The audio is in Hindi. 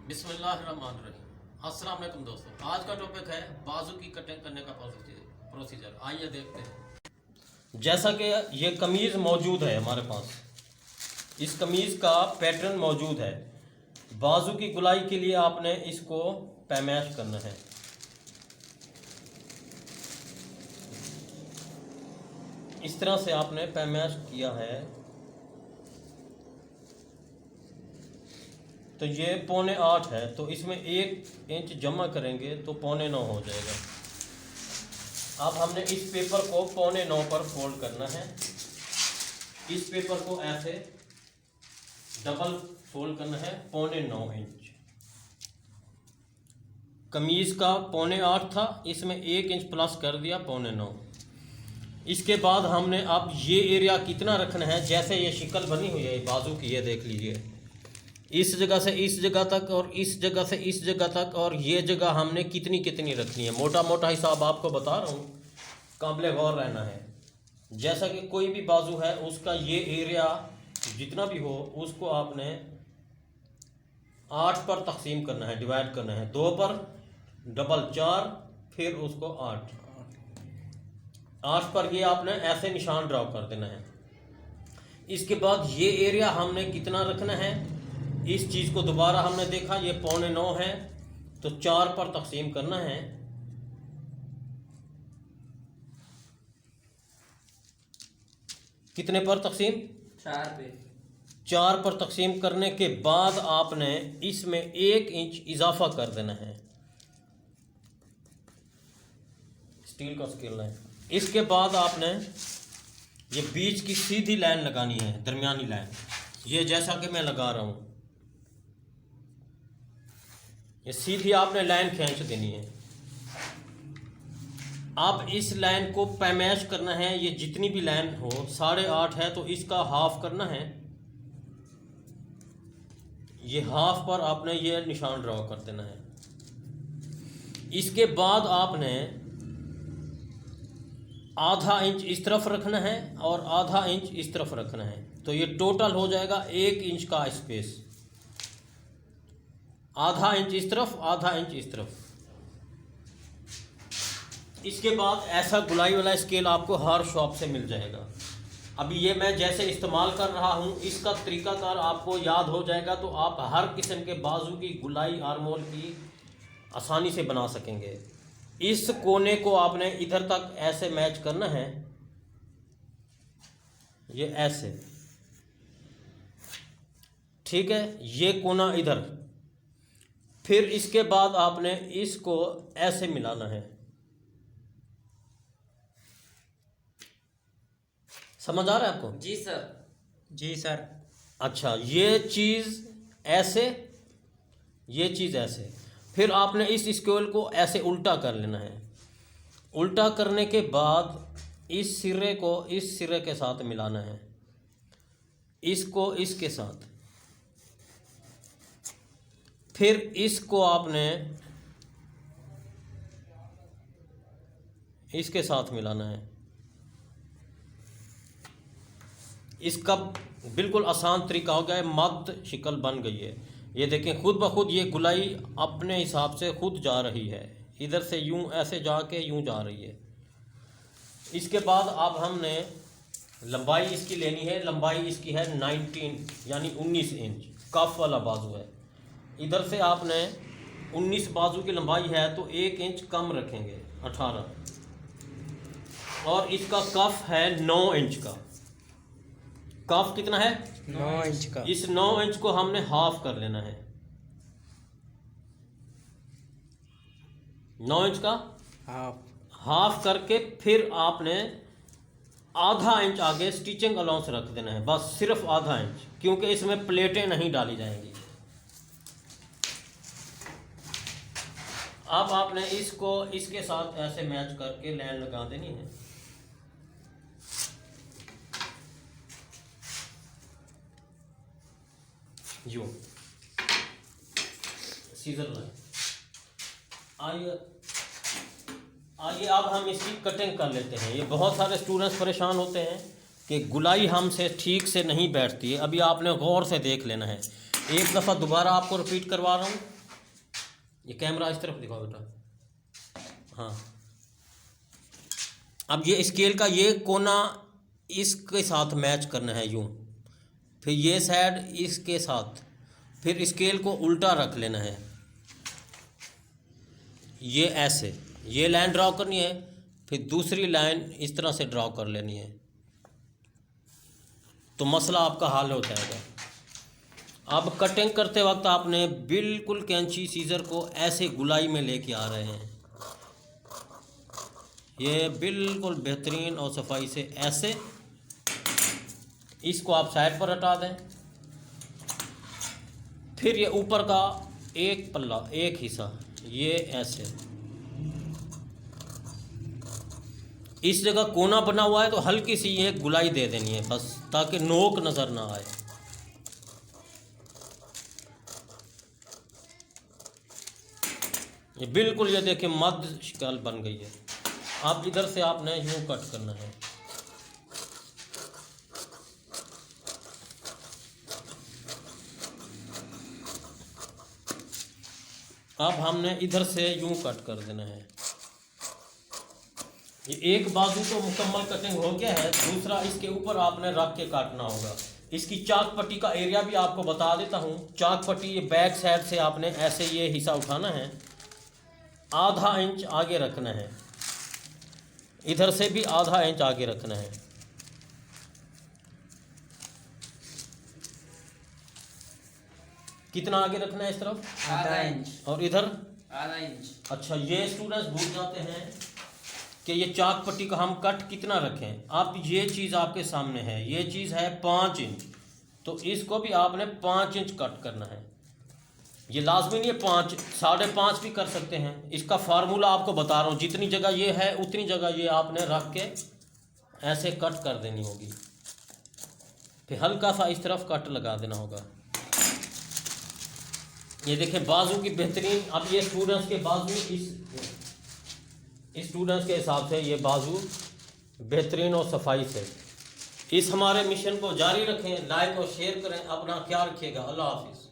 बिस्मिल्लाहिर्रहमानिर्रहीम। अस्सलाम वालेकुम दोस्तों, आज का टॉपिक है बाजू की कटिंग करने का प्रोसीजर। आइए देखते हैं। जैसा कि ये कमीज़ मौजूद है हमारे पास, इस कमीज़ का पैटर्न मौजूद है। बाजू की गुलाई के लिए आपने इसको पैमाइश करना है। इस तरह से आपने पैमाइश किया है तो ये 7.25 है, तो इसमें 1 इंच जमा करेंगे तो 8.25 हो जाएगा। अब हमने इस पेपर को 8.25 पर फोल्ड करना है। इस पेपर को ऐसे डबल फोल्ड करना है 8.25 इंच। कमीज़ का 8.25 था, इसमें 1 इंच प्लस कर दिया 8.25। इसके बाद हमने अब ये एरिया कितना रखना है, जैसे ये शिकल बनी हुई है बाजू की, ये देख लीजिए, इस जगह से इस जगह तक और इस जगह से इस जगह तक, और ये जगह हमने कितनी कितनी रखनी है। मोटा मोटा हिसाब आपको बता रहा हूँ, काबिल गौर रहना है। जैसा कि कोई भी बाजू है उसका ये एरिया जितना भी हो उसको आपने 8 पर तकसीम करना है, डिवाइड करना है। 2 पर डबल 4, फिर उसको 8 पर ये आपने ऐसे निशान ड्रॉ कर देना है। इसके बाद ये एरिया हमने कितना रखना है, इस चीज़ को दोबारा हमने देखा, ये 8.25 है तो 4 पर तकसीम करना है। कितने पर तकसीम? 4 पे। 4 पर तकसीम करने के बाद आपने इसमें 1 इंच इजाफा कर देना है, स्टील का स्केल है। इसके बाद आपने ये बीच की सीधी लाइन लगानी है, दरमियानी लाइन, ये जैसा कि मैं लगा रहा हूँ, ये सीधी आपने लाइन खींच देनी है। अब इस लाइन को पैमाइश करना है, ये जितनी भी लाइन हो, 8.5 है तो इसका हाफ करना है। ये हाफ पर आपने ये निशान ड्रॉ कर देना है। इसके बाद आपने आधा इंच इस तरफ रखना है और आधा इंच इस तरफ रखना है, तो ये टोटल हो जाएगा 1 इंच का स्पेस। आधा इंच इस तरफ, आधा इंच इस तरफ। इसके बाद ऐसा गुलाई वाला स्केल आपको हर शॉप से मिल जाएगा। अभी ये मैं जैसे इस्तेमाल कर रहा हूँ, इसका तरीकाकार आपको याद हो जाएगा तो आप हर किस्म के बाजू की गुलाई आर्मोल की आसानी से बना सकेंगे। इस कोने को आपने इधर तक ऐसे मैच करना है, ये ऐसे, ठीक है, ये कोना इधर। फिर इसके बाद आपने इसको ऐसे मिलाना है। समझ आ रहा है आपको? जी सर। जी सर। अच्छा, ये चीज़ ऐसे, ये चीज़ ऐसे। फिर आपने इस स्केल को ऐसे उल्टा कर लेना है। उल्टा करने के बाद इस सिरे को इस सिरे के साथ मिलाना है, इसको इसके साथ। फिर इसको आपने इसके साथ मिलाना है। इसका बिल्कुल आसान तरीका हो गया है, मद शिकल बन गई है। ये देखें, खुद ब खुद ये गुलाई अपने हिसाब से खुद जा रही है, इधर से यूं ऐसे जाके यूं जा रही है। इसके बाद अब हमने लंबाई इसकी लेनी है। लंबाई इसकी है 19 यानी 19 इंच, कफ वाला बाजू है। इधर से आपने 19 बाजू की लंबाई है तो 1 इंच कम रखेंगे, 18। और इसका कफ है 9 इंच का। कफ कितना है? 9 इंच का। इस 9 इंच को हमने हाफ कर लेना है। 9 इंच का हाफ करके फिर आपने आधा इंच आगे स्टिचिंग अलाउंस रख देना है, बस सिर्फ आधा इंच, क्योंकि इसमें प्लेटें नहीं डाली जाएंगी। अब आपने इसको इसके साथ ऐसे मैच करके लाइन लगा देनी है। यूं सीजर लाइन। आइए अब हम इसकी कटिंग कर लेते हैं। ये बहुत सारे स्टूडेंट्स परेशान होते हैं कि गुलाई हमसे ठीक से नहीं बैठती है। अभी आपने गौर से देख लेना है। एक दफ़ा दोबारा आपको रिपीट करवा रहा हूँ। ये कैमरा इस तरफ दिखाओ बेटा। हाँ, अब ये स्केल का ये कोना इसके साथ मैच करना है यूँ, फिर ये साइड इसके साथ, फिर स्केल को उल्टा रख लेना है, ये ऐसे, ये लाइन ड्रॉ करनी है, फिर दूसरी लाइन इस तरह से ड्रॉ कर लेनी है, तो मसला आपका हल हो जाएगा। अब कटिंग करते वक्त आपने बिल्कुल कैंची सीजर को ऐसे गुलाई में लेके आ रहे हैं, ये बिल्कुल बेहतरीन और सफाई से ऐसे। इसको आप साइड पर हटा दें। फिर ये ऊपर का एक पल्ला, एक हिस्सा, ये ऐसे इस जगह कोना बना हुआ है तो हल्की सी ये गुलाई दे देनी है बस, ताकि नोक नज़र ना आए। ये बिल्कुल ये देखिए मध्य शिकल बन गई है। आप इधर से आपने यूँ कट करना है। अब हमने इधर से यूँ कट कर देना है। ये एक बाजू तो मुकम्मल कटिंग हो गया है, दूसरा इसके ऊपर आपने रख के काटना होगा। इसकी चाक पट्टी का एरिया भी आपको बता देता हूँ। चाक पट्टी ये बैक साइड से आपने ऐसे ये हिस्सा उठाना है, आधा इंच आगे रखना है, इधर से भी आधा इंच आगे रखना है। कितना आगे रखना है इस तरफ? आधा इंच। और इधर आधा इंच। अच्छा, ये स्टूडेंट्स भूल जाते हैं कि ये चाक पट्टी का हम कट कितना रखें। आप ये चीज़ आपके सामने है, ये चीज़ है 5 इंच, तो इसको भी आपने 5 इंच कट करना है। ये लाजमी नहीं है 5, 5.5 भी कर सकते हैं। इसका फार्मूला आपको बता रहा हूँ, जितनी जगह ये है उतनी जगह ये आपने रख के ऐसे कट कर देनी होगी, फिर हल्का सा इस तरफ कट लगा देना होगा। ये देखें बाजू की बेहतरीन। अब ये स्टूडेंट्स के बाजू इस स्टूडेंट्स के हिसाब से ये बाजू बेहतरीन और सफाई से। इस हमारे मिशन को जारी रखें, लाइक और शेयर करें, अपना ख्याल रखिएगा। अल्लाह हाफिज़।